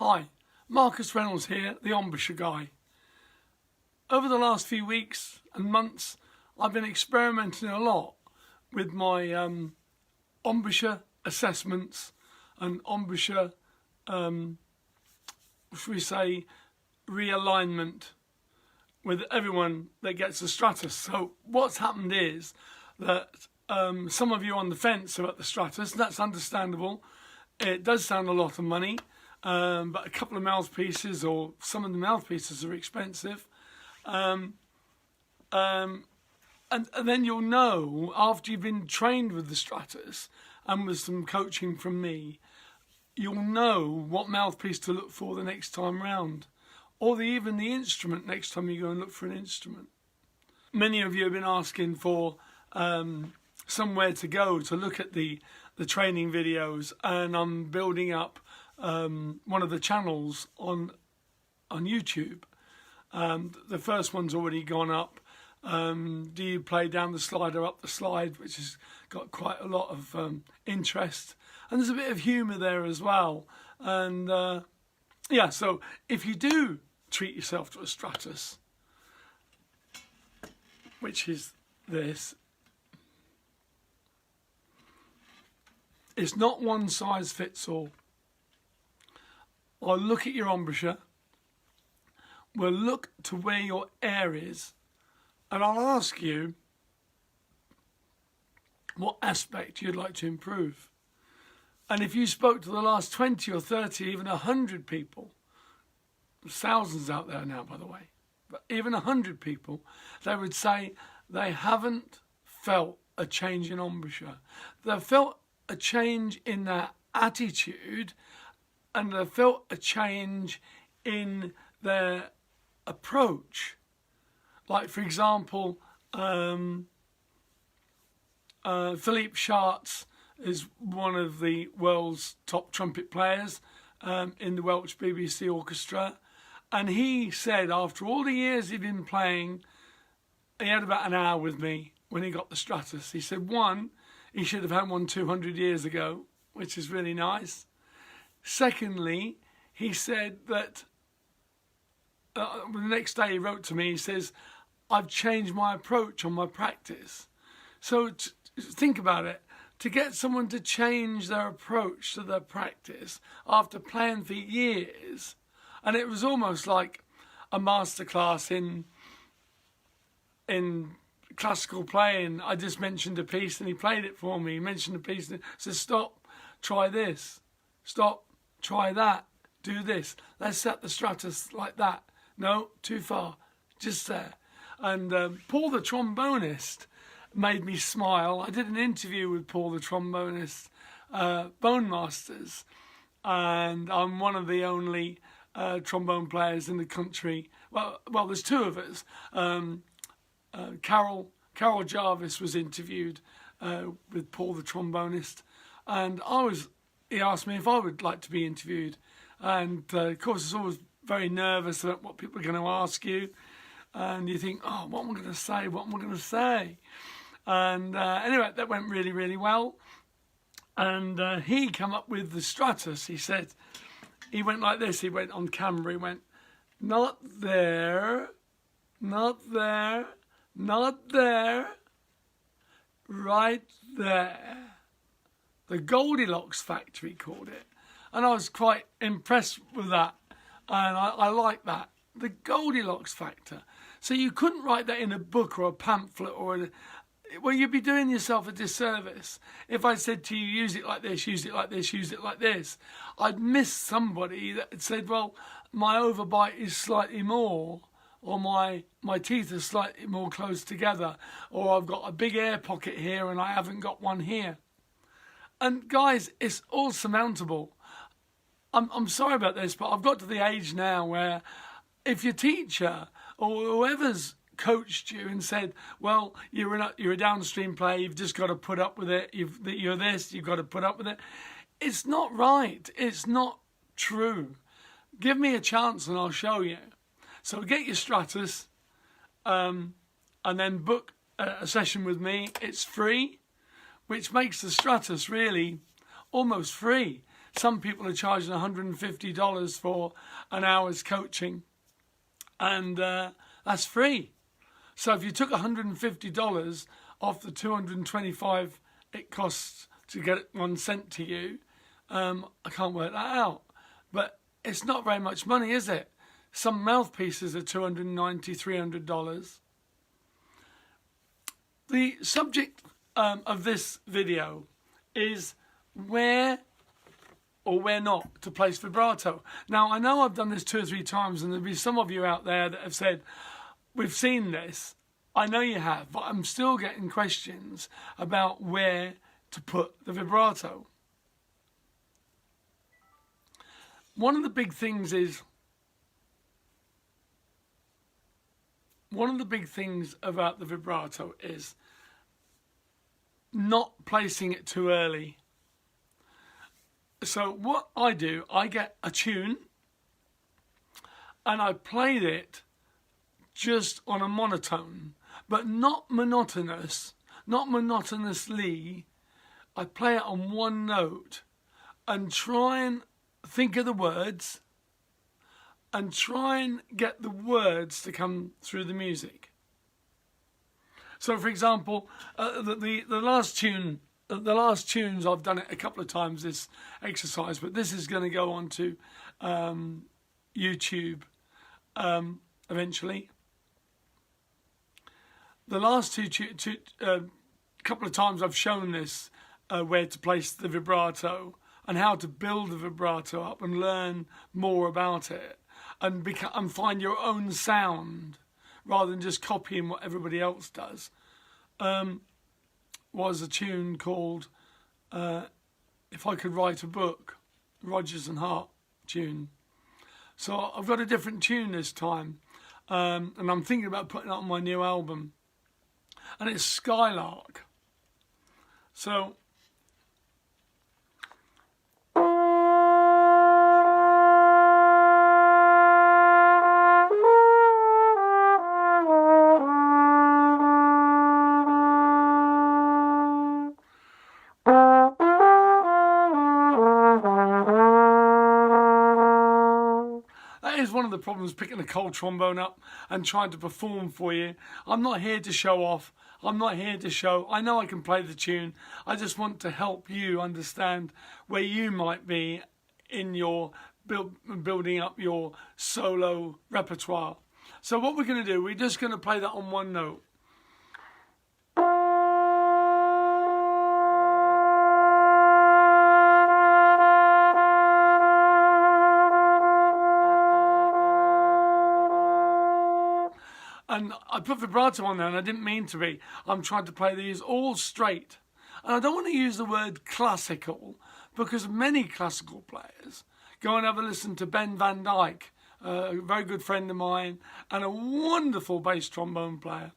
Hi, Marcus Reynolds here, the Embouchure guy. Over the last few weeks and months, I've been experimenting a lot with my embouchure assessments and embouchure, should we say, realignment with everyone that gets a STRATOS. So what's happened is that some of you on the fence about the STRATOS, and that's understandable. It does sound a lot of money. But a couple of mouthpieces, or some of the mouthpieces, are expensive. And then you'll know, after you've been trained with the STRATOS and with some coaching from me, you'll know what mouthpiece to look for the next time round, or even the instrument next time you go and look for an instrument. Many of you have been asking for somewhere to go to look at the training videos, and I'm building up one of the channels on YouTube. The first one's already gone up. Do you play down the slide or up the slide, which has got quite a lot of interest, and there's a bit of humour there as well. And yeah, so if you do treat yourself to a STRATOS, which is this, it's not one size fits all. I'll look at your embouchure, we'll look to where your air is, and I'll ask you what aspect you'd like to improve. And if you spoke to the last 20 or 30, even 100 people, there's thousands out there now, by the way, but even 100 people, they would say they haven't felt a change in embouchure. They've felt a change in their attitude, and they felt a change in their approach. Like, for example, Philippe Schartz is one of the world's top trumpet players in the Welsh BBC Orchestra. And he said after all the years he'd been playing, he had about an hour with me when he got the STRATOS. He said, one, he should have had one 200 years ago, which is really nice. Secondly, he said that the next day he wrote to me, he says, I've changed my approach on my practice. So think about it. To get someone to change their approach to their practice after playing for years, and it was almost like a masterclass in classical playing. I just mentioned a piece and he played it for me. He mentioned a piece and said, stop, try this. Stop, try that. Do this. Let's set the STRATOS like that. No, too far. Just there. And Paul the trombonist made me smile. I did an interview with Paul the trombonist, Bone Masters, and I'm one of the only trombone players in the country. Well, there's two of us. Carol Jarvis was interviewed with Paul the trombonist, and he asked me if I would like to be interviewed, and of course it's always very nervous about what people are going to ask you, and you think, oh, what am I going to say, what am I going to say? And anyway, that went really, really well, and he came up with the STRATOS. He said, he went like this, he went on camera, he went, not there, not there, not there, right there. The Goldilocks factor, he called it. And I was quite impressed with that. And I like that. The Goldilocks factor. So you couldn't write that in a book or a pamphlet well, you'd be doing yourself a disservice. If I said to you, use it like this, use it like this, use it like this, I'd miss somebody that had said, well, my overbite is slightly more, or my teeth are slightly more close together, or I've got a big air pocket here and I haven't got one here. And guys, it's all surmountable. I'm sorry about this, but I've got to the age now where if your teacher or whoever's coached you and said, well, you're a downstream player, you've just got to put up with it, you're this, you've got to put up with it. It's not right. It's not true. Give me a chance and I'll show you. So get your STRATOS and then book a session with me. It's free, which makes the STRATOS really almost free. some people are charging $150 for an hour's coaching, and that's free. So if you took $150 off the $225 it costs to get one sent to you, I can't work that out. But it's not very much money, is it? Some mouthpieces are $290, $300. The subject of this video is where or where not to place vibrato. Now, I know I've done this 2 or 3 times, and there'll be some of you out there that have said, we've seen this. I know you have, but I'm still getting questions about where to put the vibrato. One of the big things about the vibrato is not placing it too early. So what I do, I get a tune and I play it just on a monotone, but not monotonous, not monotonously. I play it on one note and try and think of the words and try and get the words to come through the music. So, for example, the last tunes, I've done it a couple of times, this exercise, but this is going to go on to YouTube eventually. The last couple of times I've shown this, where to place the vibrato and how to build the vibrato up and learn more about it and find your own sound rather than just copying what everybody else does, was a tune called If I Could Write a Book, Rodgers and Hart tune. So I've got a different tune this time, and I'm thinking about putting it on my new album, and it's Skylark. So is one of the problems, picking a cold trombone up and trying to perform for you. I'm not here to show off. I'm not here to show. I know I can play the tune. I just want to help you understand where you might be in your building up your solo repertoire. So what we're going to do, we're just going to play that on one note. And I put vibrato on there, and I didn't mean to be. I'm trying to play these all straight. And I don't want to use the word classical, because many classical players, go and have a listen to Ben Van Dyke, a very good friend of mine, and a wonderful bass trombone player.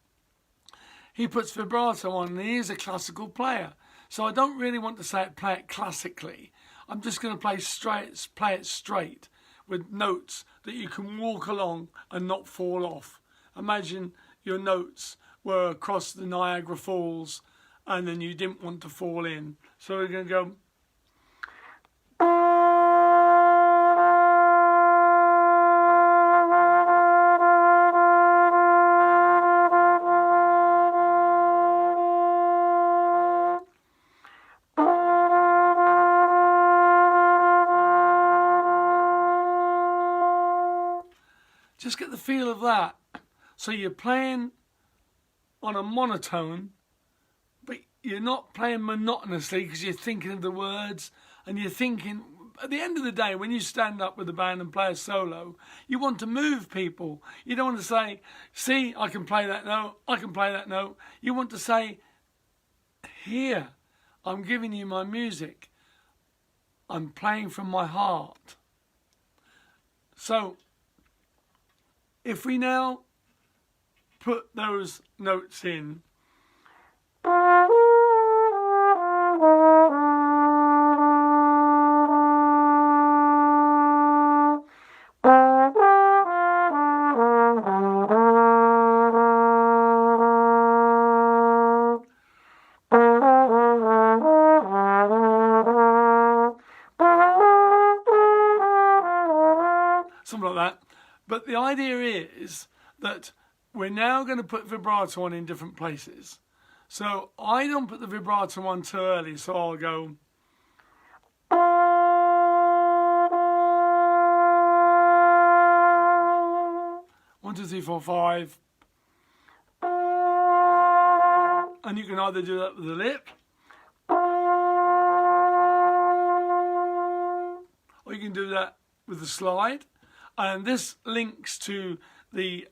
He puts vibrato on, and he is a classical player. So I don't really want to play it classically. I'm just going to play it straight with notes that you can walk along and not fall off. Imagine your notes were across the Niagara Falls and then you didn't want to fall in. So we're going to go. Just get the feel of that. So you're playing on a monotone, but you're not playing monotonously because you're thinking of the words, and you're thinking, at the end of the day, when you stand up with a band and play a solo, you want to move people. You don't want to say, see, I can play that note, I can play that note. You want to say, here, I'm giving you my music. I'm playing from my heart. So, if we now put those notes in. something like that. But the idea is that we're now going to put vibrato on in different places. So I don't put the vibrato on too early, so I'll go. 1, 2, 3, 4, 5. And you can either do that with the lip, or you can do that with the slide. And this links to the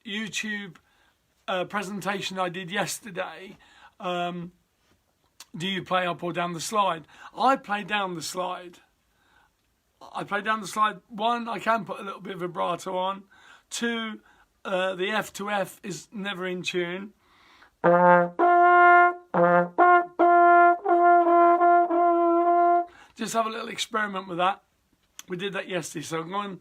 YouTube presentation I did yesterday. Do you play up or down the slide? I play down the slide. I play down the slide. 1, I can put a little bit of vibrato on. 2, the F to F is never in tune. Just have a little experiment with that. We did that yesterday, so go and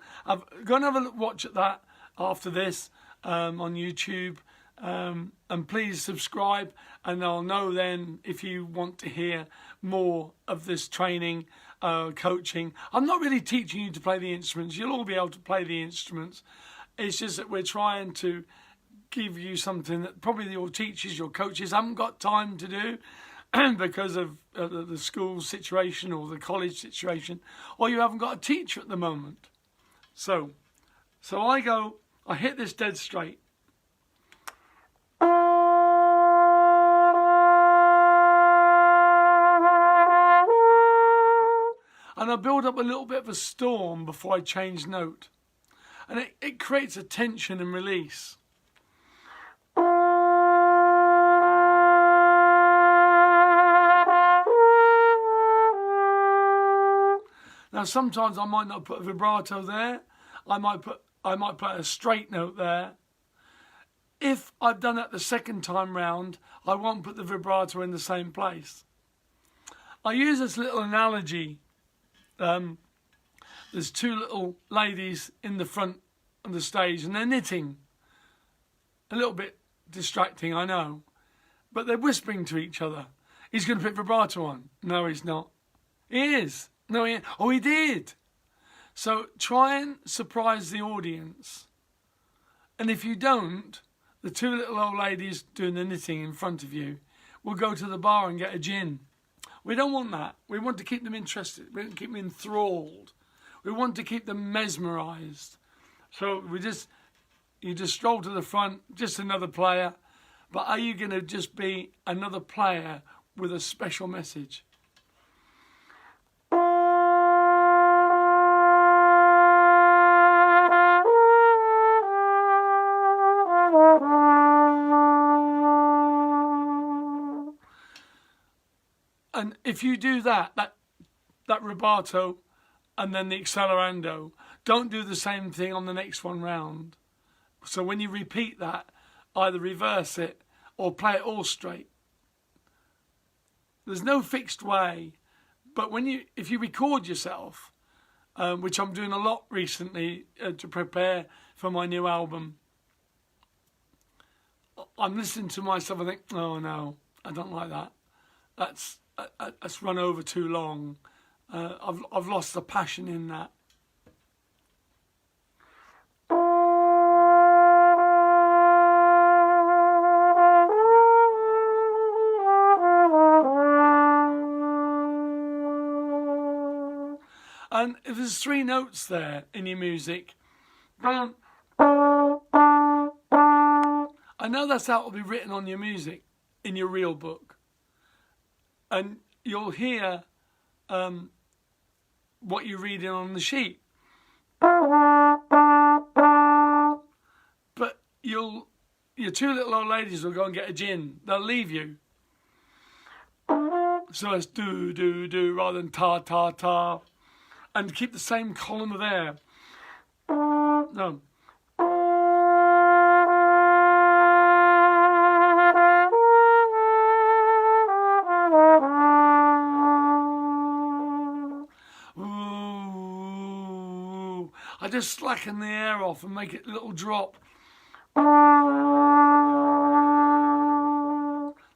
have a watch at that after this on YouTube. And please subscribe, and I'll know then if you want to hear more of this training, coaching. I'm not really teaching you to play the instruments. You'll all be able to play the instruments. It's just that we're trying to give you something that probably your teachers, your coaches haven't got time to do because of the school situation or the college situation, or you haven't got a teacher at the moment. So I hit this dead straight. And I build up a little bit of a storm before I change note. And it creates a tension and release. Now sometimes I might not put a vibrato there. I might play a straight note there. If I've done that the second time round, I won't put the vibrato in the same place. I use this little analogy. There's 2 little ladies in the front of the stage and they're knitting. A little bit distracting, I know. But they're whispering to each other. He's going to put vibrato on. No, he's not. He is. No, he... Oh, he did. So try and surprise the audience. And if you don't, the 2 little old ladies doing the knitting in front of you will go to the bar and get a gin. We don't want that. We want to keep them interested. We want to keep them enthralled. We want to keep them mesmerised. So you just stroll to the front, just another player. But are you going to just be another player with a special message? And if you do that rubato and then the accelerando, don't do the same thing on the next one round. So when you repeat that, either reverse it or play it all straight. There's no fixed way, but if you record yourself, which I'm doing a lot recently to prepare for my new album, I'm listening to myself and think, oh no, I don't like that. That's run over too long. I've lost the passion in that. And if there's 3 notes there in your music, I know that's how it'll be written on your music, in your real book. And you'll hear what you're reading on the sheet. But your 2 little old ladies will go and get a gin. They'll leave you. So it's do, do, do rather than ta, ta, ta. And keep the same column of air. No. Ooh. I just slacken the air off and make it a little drop.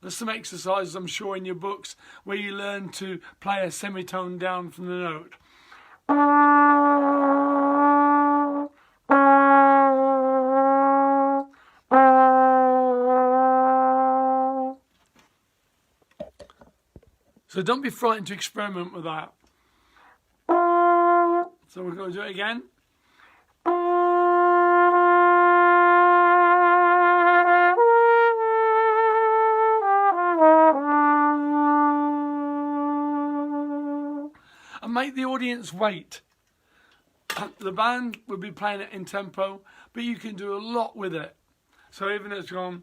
There's some exercises, I'm sure, in your books where you learn to play a semitone down from the note. So don't be frightened to experiment with that. So we're going to do it again. And make the audience wait. The band will be playing it in tempo, but you can do a lot with it. So even though it's gone,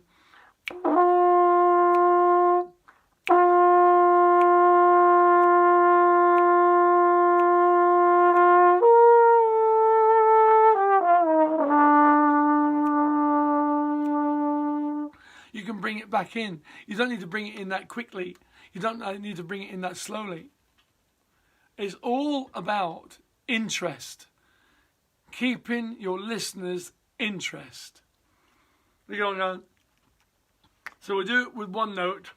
you can bring it back in. You don't need to bring it in that quickly. You don't need to bring it in that slowly. It's all about interest. Keeping your listeners' interest. We're going on. So we'll do it with one note.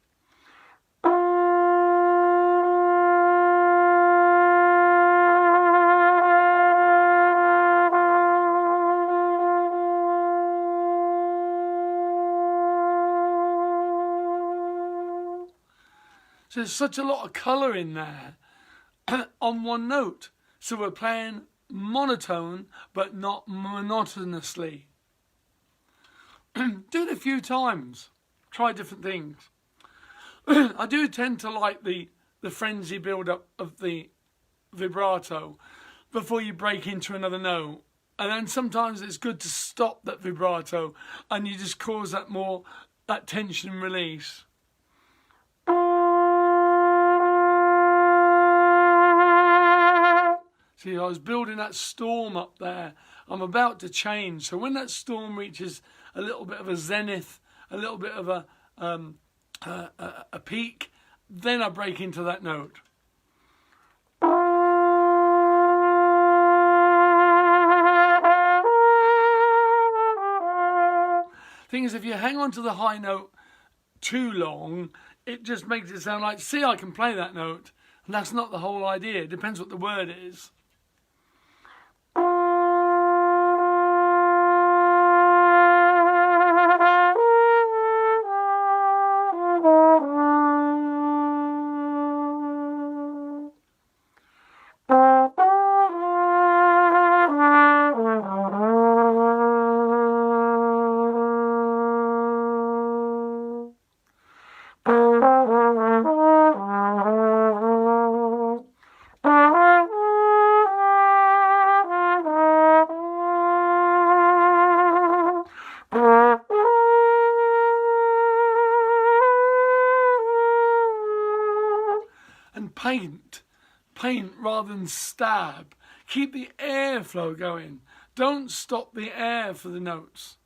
So there's such a lot of colour in there on one note. So we're playing monotone but not monotonously. Do it a few times. Try different things. I do tend to like the frenzy build up of the vibrato before you break into another note. And then sometimes it's good to stop that vibrato and you just cause that tension and release. See, I was building that storm up there. I'm about to change. So when that storm reaches a little bit of a zenith, a little bit of a peak, then I break into that note. Thing is, if you hang on to the high note too long, it just makes it sound like, see, I can play that note. And that's not the whole idea. It depends what the word is. Paint rather than stab. Keep the airflow going. Don't stop the air for the notes.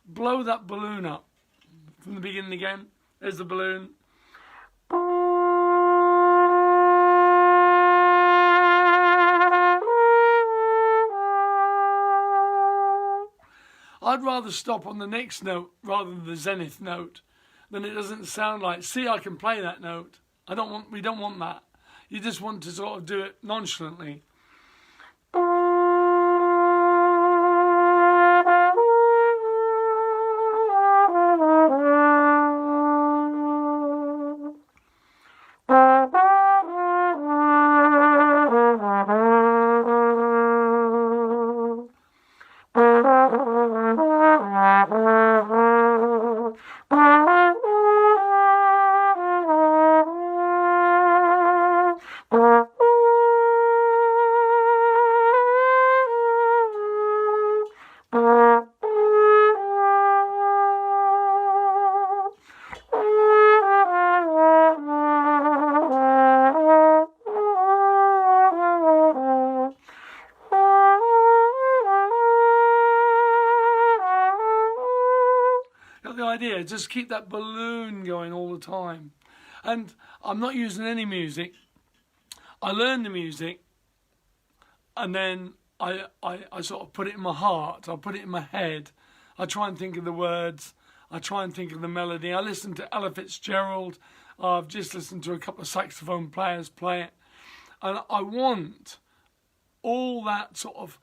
Blow that balloon up. From the beginning again. There's the balloon. I'd rather stop on the next note rather than the zenith note. Then it doesn't sound like, see, I can play that note. We don't want that. You just want to sort of do it nonchalantly. Idea, just keep that balloon going all the time. And I'm not using any music. I learn the music and then I sort of put it in my heart. I put it in my head. I try and think of the words. I try and think of the melody. I listen to Ella Fitzgerald. I've just listened to a couple of saxophone players play it. And I want all that sort of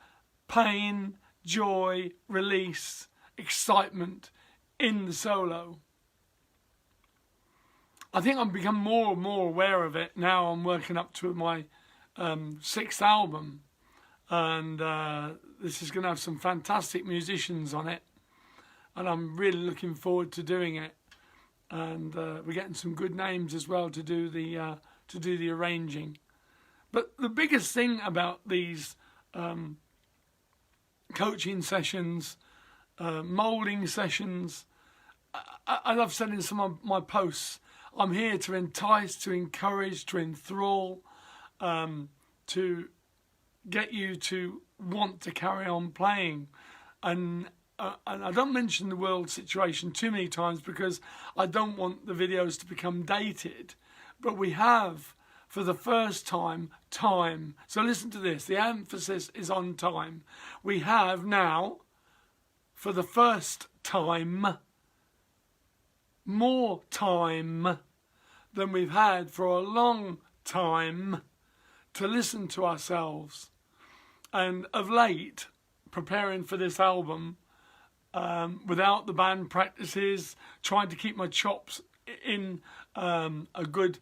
pain, joy, release, excitement in the solo. I think I've become more and more aware of it. Now I'm working up to my 6th album, and this is going to have some fantastic musicians on it, and I'm really looking forward to doing it. And we're getting some good names as well to do the arranging. But the biggest thing about these coaching sessions, moulding sessions, as I've said in some of my posts, I'm here to entice, to encourage, to enthrall, to get you to want to carry on playing. And I don't mention the world situation too many times because I don't want the videos to become dated. But we have, for the first time, time. So listen to this. The emphasis is on time. We have now, for the first time, more time than we've had for a long time to listen to ourselves. And of late, preparing for this album, without the band practices, trying to keep my chops in a good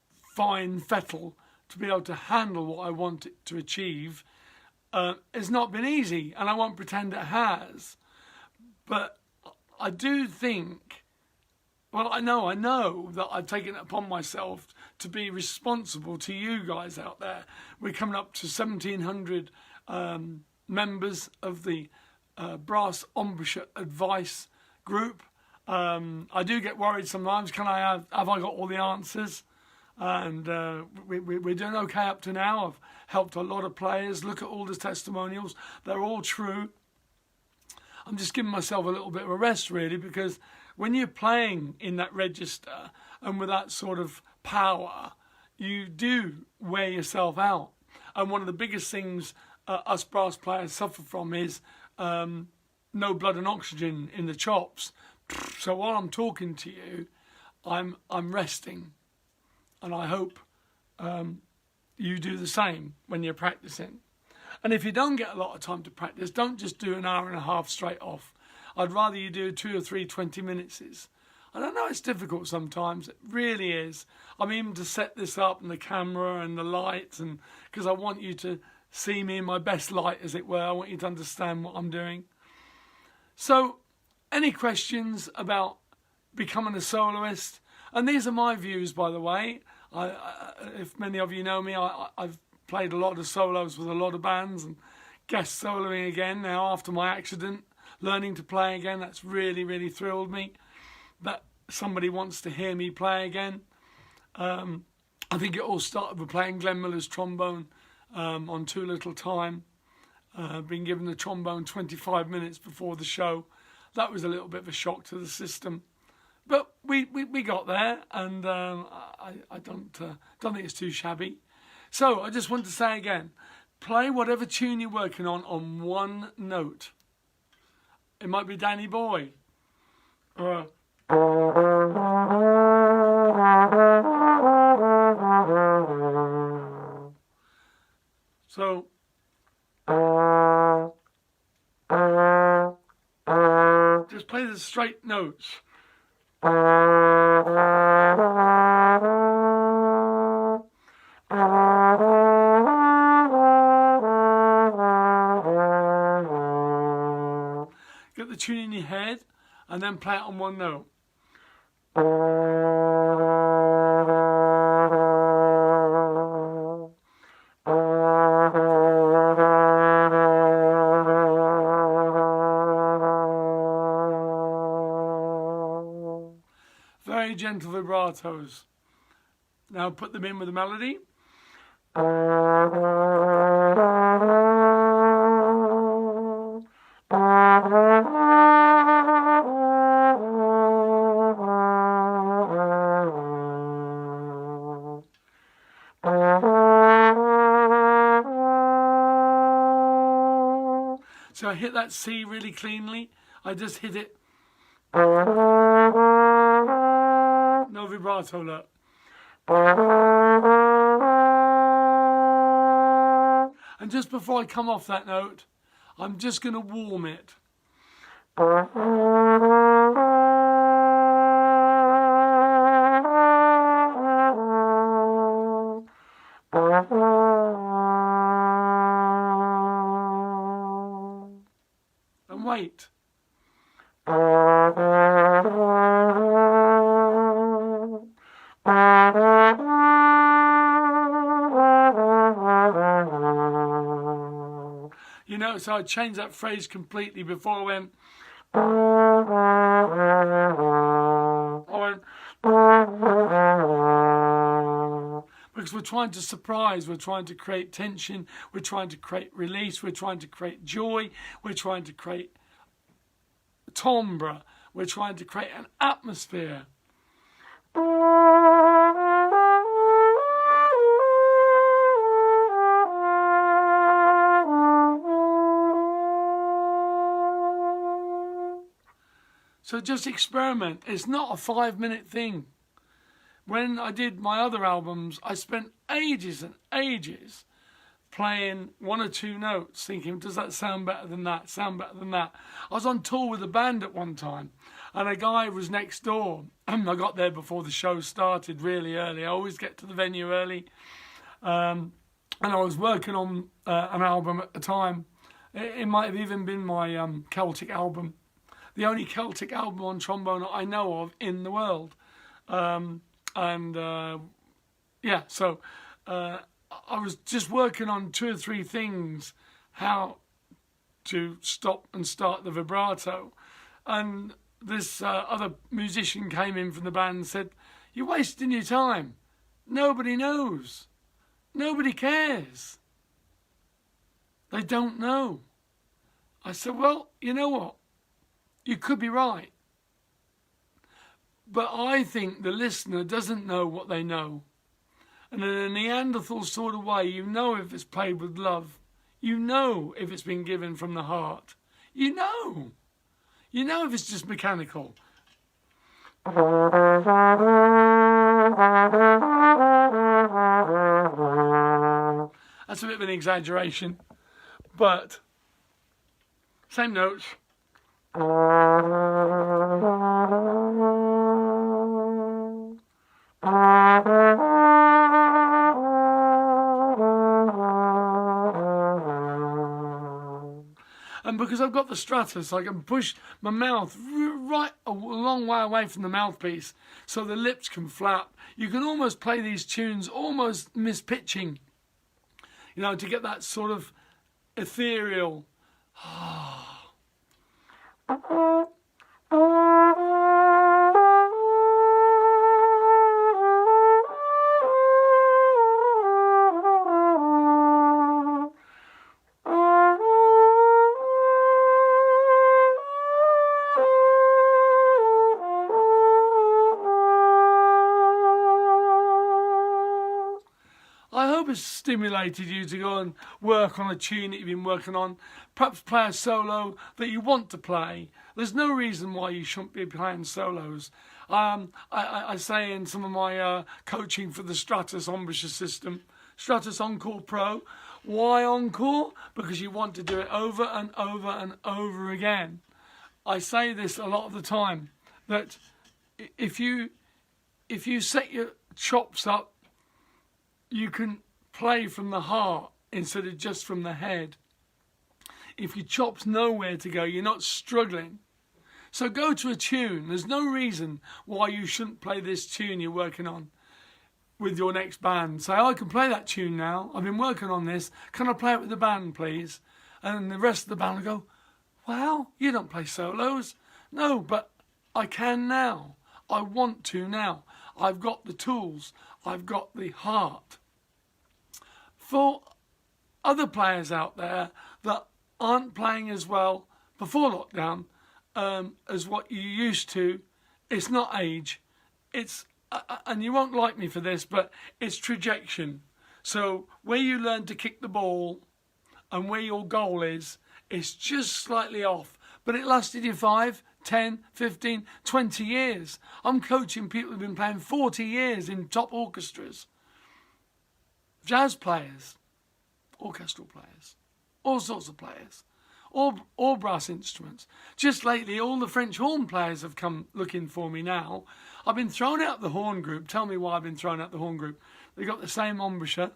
fine fettle to be able to handle what I want it to achieve, it's not been easy, and I won't pretend it has. But I do think, well, I know that I've taken it upon myself to be responsible to you guys out there. We're coming up to 1,700 members of the Brass Embouchure advice group. I do get worried sometimes. Have I got all the answers? And we're doing okay up to now. I've helped a lot of players. Look at all the testimonials. They're all true. I'm just giving myself a little bit of a rest, really, because when you're playing in that register and with that sort of power, you do wear yourself out. And one of the biggest things us brass players suffer from is no blood and oxygen in the chops. So while I'm talking to you, I'm resting, and I hope you do the same when you're practicing. And if you don't get a lot of time to practice, don't just do an hour and a half straight off. I'd rather you do 2 or 3 20 minutes. I don't know, it's difficult sometimes. It really is. I'm even to set this up and the camera and the lights, and because I want you to see me in my best light, as it were. I want you to understand what I'm doing. So, any questions about becoming a soloist? And these are my views, by the way. If many of you know me, I've played a lot of solos with a lot of bands and guest soloing again now after my accident, learning to play again. That's really, really thrilled me that somebody wants to hear me play again. I think it all started with playing Glenn Miller's trombone on Too Little Time. Being given the trombone 25 minutes before the show. That was a little bit of a shock to the system. But we got there, and I don't think it's too shabby. So I just want to say again, play whatever tune you're working on one note. It might be Danny Boy. So just play the straight notes. Get the tune in your head and then play it on one note. Very gentle vibratos. Now put them in with the melody. So I hit that C really cleanly. I just hit it. No vibrato, look. And just before I come off that note, I'm just going to warm it. wait. You know, so I changed that phrase completely. Before I went, because we're trying to surprise, we're trying to create tension, we're trying to create release, we're trying to create joy, we're trying to create timbre, we're trying to create an atmosphere. So just experiment. It's not a 5-minute thing. When I did my other albums, I spent ages and ages playing 1 or 2 notes, thinking, does that sound better than that, sound better than that? I was on tour with a band at one time, and a guy was next door. I got there before the show started, really early. I always get to the venue early. And I was working on an album at the time. It might have even been my Celtic album. The only Celtic album on trombone I know of in the world. Yeah, so I was just working on 2 or 3 things, how to stop and start the vibrato. And this other musician came in from the band and said, "You're wasting your time. Nobody knows. Nobody cares. They don't know." I said, well, you know what? You could be right. But I think the listener doesn't know what they know. And in a Neanderthal sort of way, you know if it's played with love. You know if it's been given from the heart. You know. You know if it's just mechanical. That's a bit of an exaggeration. But same notes. And because I've got the Stratos, I can push my mouth right a long way away from the mouthpiece so the lips can flap. You can almost play these tunes almost mispitching, you know, to get that sort of ethereal. I hope it's stimulated you to go and work on a tune that you've been working on, perhaps play a solo that you want to play. There's no reason why you shouldn't be playing solos. I say in some of my coaching for the Stratos Embouchure system, Stratos Encore Pro. Why Encore? Because you want to do it over and over and over again. I say this a lot of the time, that if you set your chops up, you can play from the heart instead of just from the head. If your chop's nowhere to go, you're not struggling. So go to a tune. There's no reason why you shouldn't play this tune you're working on with your next band. Say, I can play that tune now. I've been working on this. Can I play it with the band, please? And the rest of the band will go, well, you don't play solos. No, but I can now. I want to now. I've got the tools. I've got the heart. For other players out there that aren't playing as well before lockdown as what you used to, it's not age. It's and you won't like me for this, but it's trajection. So where you learn to kick the ball and where your goal is, it's just slightly off. But it lasted you 5, 10, 15, 20 years. I'm coaching people who've been playing 40 years in top orchestras. Jazz players, orchestral players, all sorts of players, all brass instruments. Just lately, all the French horn players have come looking for me now. I've been thrown out the horn group. Tell me why I've been thrown out the horn group. They've got the same embouchure.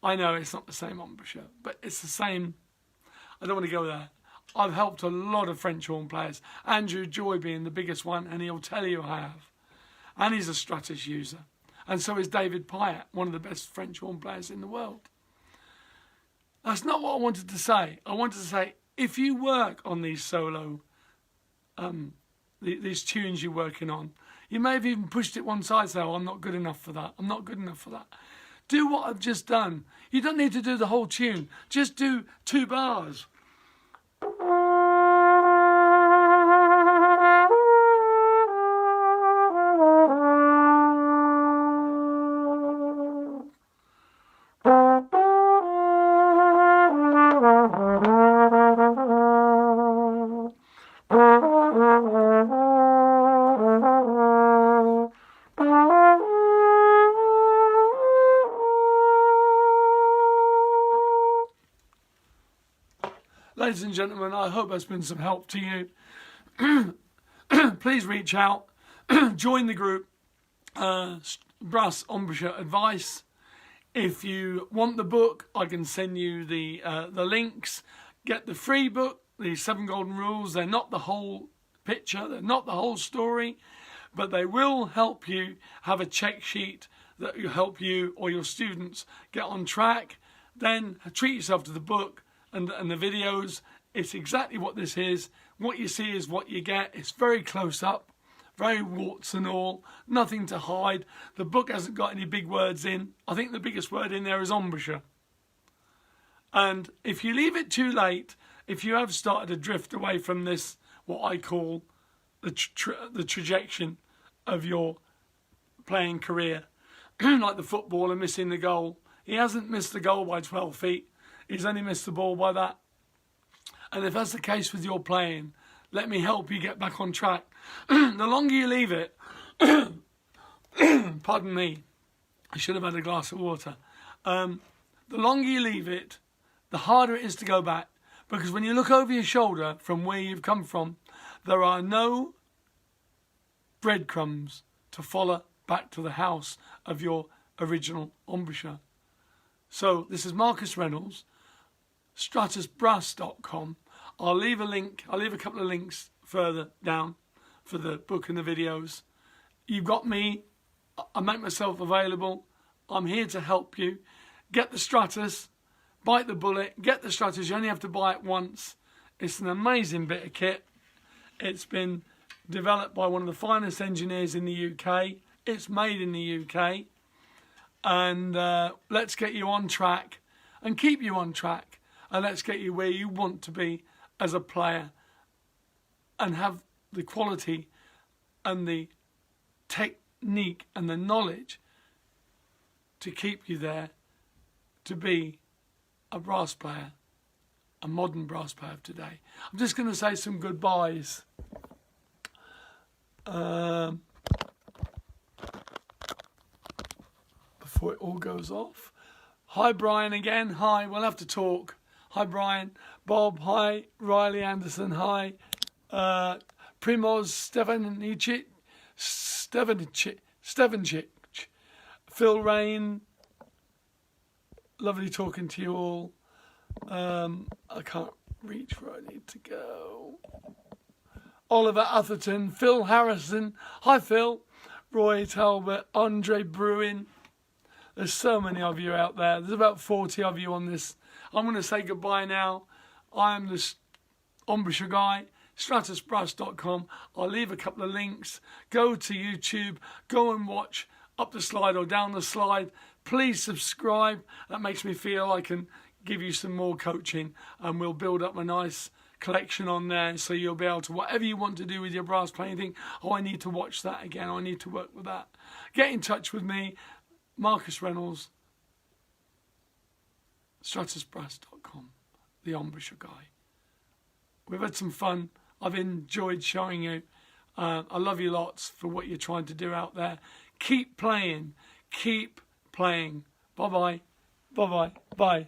I know it's not the same embouchure, but it's the same. I don't want to go there. I've helped a lot of French horn players, Andrew Joy being the biggest one, and he'll tell you I have. And he's a Stratos user. And so is David Pyatt, one of the best French horn players in the world. That's not what I wanted to say. I wanted to say, if you work on these solo, these tunes you're working on, you may have even pushed it one side, say, oh, I'm not good enough for that. I'm not good enough for that. Do what I've just done. You don't need to do the whole tune. Just do 2 bars. Ladies and gentlemen, I hope that's been some help to you. Please reach out, join the group, Brass Embouchure Advice. If you want the book, I can send you the links. Get the free book, the 7 Golden Rules. They're not the whole picture, they're not the whole story, but they will help you have a check sheet that will help you or your students get on track. Then treat yourself to the book and the videos. It's exactly what this is. What you see is what you get. It's very close up, very warts and all, nothing to hide. The book hasn't got any big words in. I think the biggest word in there is embouchure. And if you leave it too late, if you have started to drift away from this, what I call the trajectory of your playing career, like the footballer missing the goal. He hasn't missed the goal by 12 feet. He's only missed the ball by that. And if that's the case with your playing, let me help you get back on track. The longer you leave it, pardon me, I should have had a glass of water. The longer you leave it, the harder it is to go back. Because when you look over your shoulder from where you've come from, there are no breadcrumbs to follow back to the house of your original embouchure. So this is Marcus Reynolds, stratosbrass.com. I'll leave a link, I'll leave a couple of links further down for the book and the videos. You've got me, I make myself available. I'm here to help you. Get the Stratos, bite the bullet, get the Stratos. You only have to buy it once. It's an amazing bit of kit. It's been developed by one of the finest engineers in the UK. It's made in the UK. And let's get you on track and keep you on track. And let's get you where you want to be as a player and have the quality and the technique and the knowledge to keep you there to be a brass player, a modern brass player of today. I'm just going to say some goodbyes. Before it all goes off. Hi Brian again, hi, we'll have to talk. Hi Brian, Bob, hi, Riley Anderson, hi, Primoz Stevanchik, Phil Rain, lovely talking to you all. I can't reach where I need to go. Oliver Atherton, Phil Harrison, hi Phil, Roy Talbot, Andre Bruin. There's so many of you out there. There's about 40 of you on this. I'm going to say goodbye now. I am the embouchure guy, stratosbrass.com. I'll leave a couple of links. Go to YouTube. Go and watch up the slide or down the slide. Please subscribe. That makes me feel I can give you some more coaching, and we'll build up a nice collection on there, so you'll be able to, whatever you want to do with your brass playing, think, oh, I need to watch that again. I need to work with that. Get in touch with me. Marcus Reynolds, stratosbrass.com, the embouchure guy. We've had some fun. I've enjoyed showing you. I love you lots for what you're trying to do out there. Keep playing. Keep playing. Bye-bye. Bye-bye. Bye.